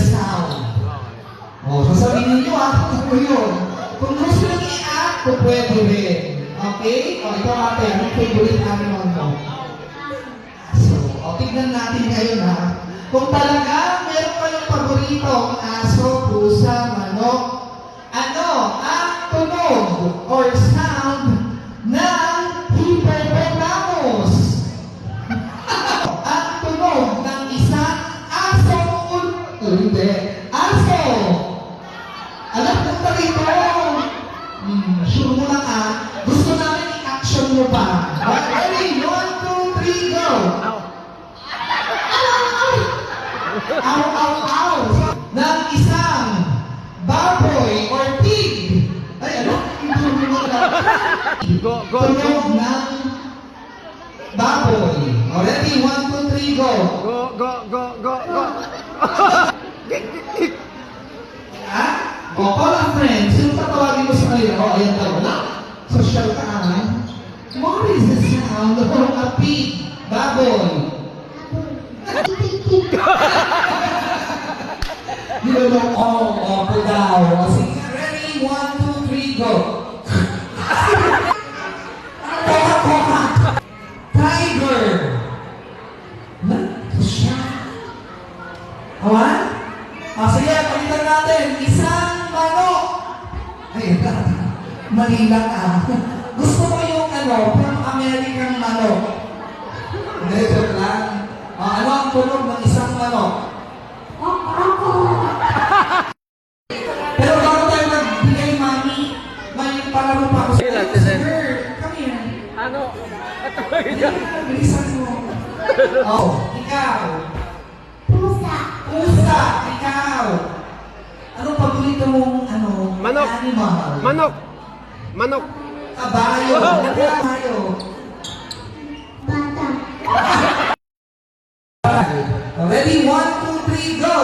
sound. Sasabihin niyo ano yun. Kung gusto nyo i-act, kung pwede rin. Okay? Ikaw ate, anong favorite animal mo? Aso. Tignan natin ngayon ha. Kung talaga meron kayong paboritong aso, pusa, manok, ano ang tunog or sound ng hippopotamus? Ang tunog ng isang aso hindi. Aso! Alam mo na rito. Sure mo lang ah. Gusto namin i-action mo pa. Ready? 1, 2, 3, go! Ow, ow, ow! Ng isang baboy or pig. Ay, ano? Tunog ng baboy. Ready? 1, 2, 3, go! Go! Ha? Call a friend. Sino tatawagin mo sa kanila? Ayan ka wala. Social ka naman. What is the sound of a pig? Baboy. Niloloko daw. Sige, ready? 1, 2, 3, go. Koka. Tiger. Ito siya. Awan? Sige, palitan natin. Isang manok. Ay, mali lang ah. Gusto ko yung from American manok. Hindi, joke lang. Ano ang tunog ng isang manok? Pero bago tayo magbigay, mami, may palaro pa ako sa girl. Come here. Ano? Bilisan mo. Ikaw. Pusa. Pusa, ikaw. Anong paborito mong Manok. animal? Manok. Kabayo. Kabayo. Bata. Ready? 1, 2, 3, go!